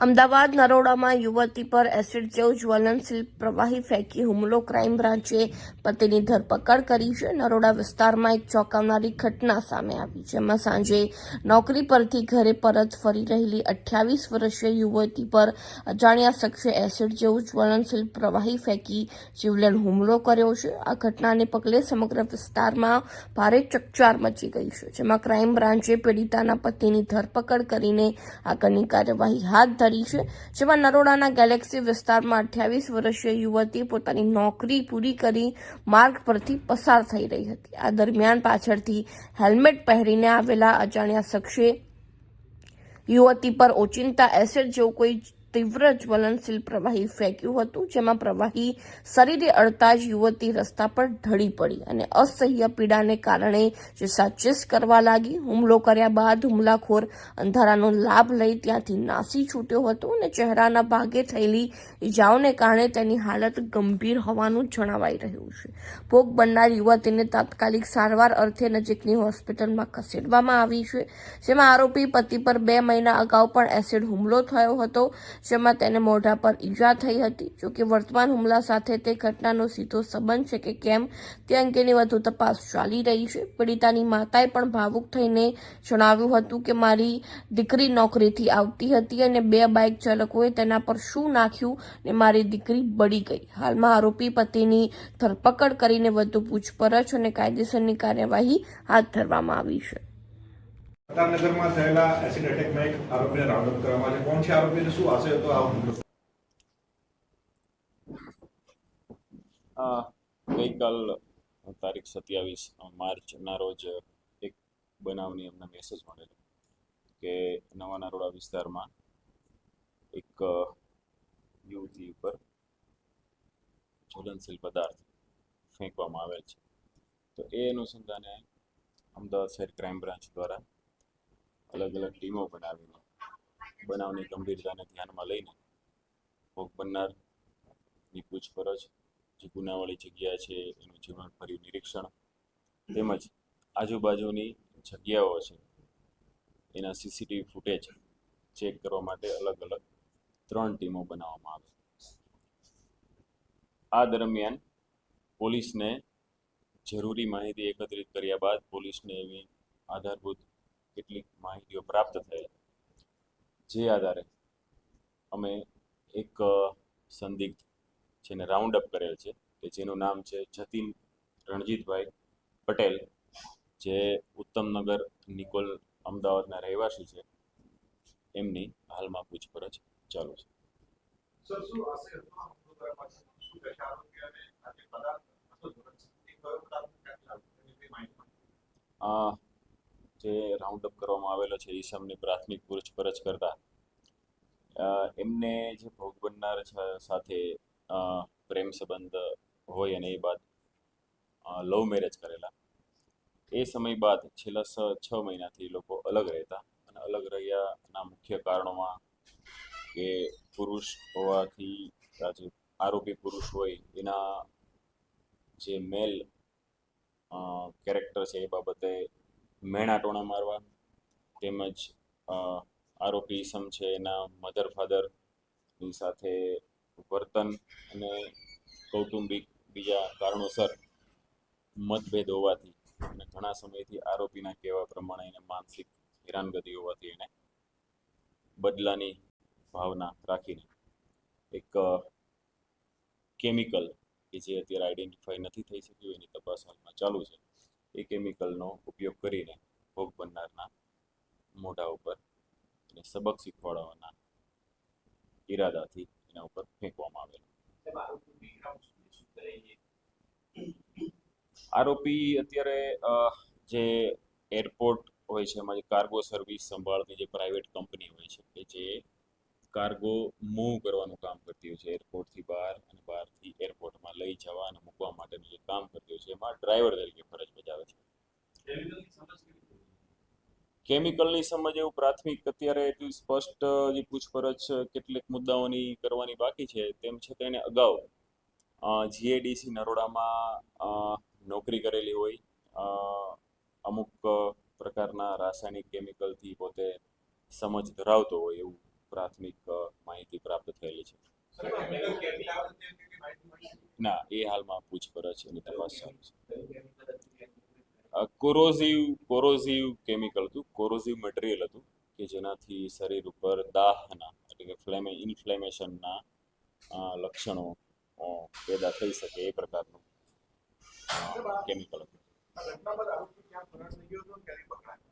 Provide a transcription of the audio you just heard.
અમદાવાદ નરોડામાં યુવતી પર એસિડ જેવું જ્વલનશીલ પ્રવાહી ફેંકી હુમલો. ક્રાઇમ બ્રાન્ચે પતિની ધરપકડ કરી છે. નરોડા વિસ્તારમાં એક ચોંકાવનારી ઘટના સામે આવી, જેમાં સાંજે નોકરી પરથી ઘરે પરત ફરી રહેલી 28 વર્ષીય યુવતી પર અજાણ્યા શખ્સે એસિડ જેવું જ્વલનશીલ પ્રવાહી ફેંકી જીવલેણ હુમલો કર્યો છે. આ ઘટનાને પગલે સમગ્ર વિસ્તારમાં ભારે ચકચાર મચી ગઈ છે, જેમાં ક્રાઇમ બ્રાન્ચે પીડિતાના પતિની ધરપકડ કરીને આગળની કાર્યવાહી હાથ ધરી છે. જેમાં નરોડાના ગેલેક્સી વિસ્તારમાં 28 વર્ષીય યુવતી પોતાની નોકરી પૂરી કરી માર્ગ પરથી પસાર થઈ રહી હતી. આ દરમિયાન પાછળથી હેલ્મેટ પહેરીને આવેલા અજાણ્યા શખ્સે યુવતી પર ઓચિંતા એસિડ જેવું કોઈ તીવ્ર જ્વલનશીલ પ્રવાહી ફેંક્યું હતું, જેમાં પ્રવાહી શરીરે અડતા જ યુવતી રસ્તા પર ઢળી પડી અને અસહ્ય પીડાને કારણે જે સાચીસ કરવા લાગી. હુમલો કર્યા બાદ હુમલાખોર અંધારાનો લાભ લઈ ત્યાંથી નાસી છૂટ્યો હતો અને ચહેરાના ભાગે થયેલી ઇજાઓને કારણે તેની હાલત ગંભીર હોવાનું જણાવાઈ રહ્યું છે. ભોગ બનનાર યુવતીને તાત્કાલિક સારવાર અર્થે નજીકની હોસ્પિટલમાં ખસેડવામાં આવી છે, જેમાં આરોપી પતિ પર 2 મહિના અગાઉ પણ એસિડ હુમલો થયો હતો, જેમાં તેને મોઢા પર ઈજા થઈ હતી. જોકે વર્તમાન હુમલા સાથે તે ઘટનાનો સીધો સંબંધ છે કે કેમ તે અંગેની વધુ તપાસ ચાલી રહી છે. પીડિતાની માતાએ પણ ભાવુક થઈને જણાવ્યું હતું કે મારી દીકરી નોકરીથી આવતી હતી અને 2 બાઇક ચાલકોએ તેના પર શું નાખ્યું ને મારી દીકરી બળી ગઈ. હાલમાં આરોપી પતિની ધરપકડ કરીને વધુ પૂછપરછ અને કાયદેસરની કાર્યવાહી હાથ ધરવામાં આવી છે. પ્રતાપનગરમાં થયેલા એસિડ એટેકમાં એક આરોપીને રાઉન્ડ અપ કરવામાં આવે છે. કોણ છે આરોપી અને શું આશય હતો આ હુમલો? ગઈકાલ તારીખ 27 માર્ચના રોજ એક બનાવની અમને મેસેજ મળેલો કે નવા નરોડા વિસ્તારમાં એક યુવતી ઉપર જ્વલનશીલ પદાર્થ ફેંકવામાં આવેલ છે. તો એ અનુસંધાને અમદાવાદ શહેર ક્રાઇમ બ્રાન્ચ દ્વારા અલગ અલગ ટીમો બનાવીને બનાવની ગંભીરતાને ધ્યાનમાં લઈને ભોગ બનનારની પૂછપરછ, જે ગુનાવાળી જગ્યા છે એનું જીવનભર્યું નિરીક્ષણ તેમજ આજુબાજુની જગ્યાઓ છે એના સીસીટીવી ફૂટેજ ચેક કરવા માટે અલગ અલગ 3 ટીમો બનાવવામાં આવી. આ દરમિયાન પોલીસને જરૂરી માહિતી એકત્રિત કર્યા બાદ પોલીસને એવી આધારભૂત કેટલીક માહિતીઓ પ્રાપ્ત થયેલ, જે આધારે અમે એક સંદિગ્ધ જેને રાઉન્ડ અપ કરેલ છે કે જેનું નામ છે જતીન રણજીતભાઈ પટેલ, જે ઉત્તમનગર નિકોલ અમદાવાદના રહેવાસી છે. એમની હાલમાં પૂછપરછ ચાલુ છે. સર, શું આશય હતો આ હુમલો કરવા પાછળનો? શું કહેશે આરોપી અને આ જે પદાર્થ હતો જ્વલનશીલ કયો પદાર્થ ક્યાંથી આવ્યો એની માહિતી? જે રાઉન્ડ અપ કરવામાં આવેલો છે ઈસમની પ્રાથમિક પૂછપરછ કરતા એમને જે ભોગ બનનાર સાથે પ્રેમ સંબંધ હોય અને એ બાદ લવ મેરેજ કરેલા. એ સમય બાદ છેલ્લા 6 મહિનાથી લોકો અલગ રહેતા અને અલગ રહ્યાના મુખ્ય કારણોમાં કે પુરુષ હોવાથી જે આરોપી પુરુષ હોય એના જે મેલ કેરેક્ટર છે એ બાબતે મેણા ટોણા મારવા, તેમજ આરોપી ઈસમ છે એના મધર ફાધરની સાથે વર્તન અને કૌટુંબિક બીજા કારણોસર મતભેદ હોવાથી અને ઘણા સમયથી આરોપીના કહેવા પ્રમાણે એને માનસિક હેરાનગતિ હોવાથી એને બદલાની ભાવના રાખીને એક કેમિકલ કે જે અત્યારે આઈડેન્ટિફાઈ નથી થઈ શક્યું, એની તપાસ હાલમાં ચાલુ છે. એ કેમિકલનો ઉપયોગ કરીને ભોગ બનનારના મોઢા ઉપર એને સબક શીખવાડવાના ઈરાદાથી એના ઉપર ફેંકવામાં આવેલો. આરોપી અત્યારે જે એરપોર્ટ હોય છે એમાં જે કાર્ગો સર્વિસ સંભાળતી જે પ્રાઇવેટ કંપની હોય છે કે જે કાર્ગો મૂવ કરવાનું કામ કરતી હોય છે એરપોર્ટથી બહાર અને બહારથી એરપોર્ટમાં લઈ જવા અને મૂકવા માટેનું જે કામ કરતી હોય છે એમાં ડ્રાઈવર તરીકે ફરજ બજાવે છે. કેમિકલની સમજ એવું પ્રાથમિક અત્યારે એટલી સ્પષ્ટ જે પૂછપરછ કેટલીક મુદ્દાઓની કરવાની બાકી છે. તેમ છતાં એને અગાઉ જીએડીસી નરોડામાં નોકરી કરેલી હોય, અમુક પ્રકારના રાસાયણિક કેમિકલથી પોતે સમજ ધરાવતો હોય એવું પ્રાથમિક માહિતી પ્રાપ્ત થયેલી છે. સર કેમિકલ ક્યાંથી આવે છે તેની માહિતી મળી છે? ના, એ હાલમાં પૂછપરછ એની તપાસ ચાલુ છે. કોરોઝિવ કેમિકલ હતું, કોરોઝિવ મટીરિયલ હતું કે જેનાથી શરીર ઉપર દાહના એટલે કે ઇન્ફ્લેમેશનના લક્ષણો પેદા થઈ શકે એ પ્રકારનું કેમિકલ હતું. આ ઘટના બાદ આરોપી ક્યાં ફરાર થઈ ગયો હતો અને ક્યારે પકડાયો?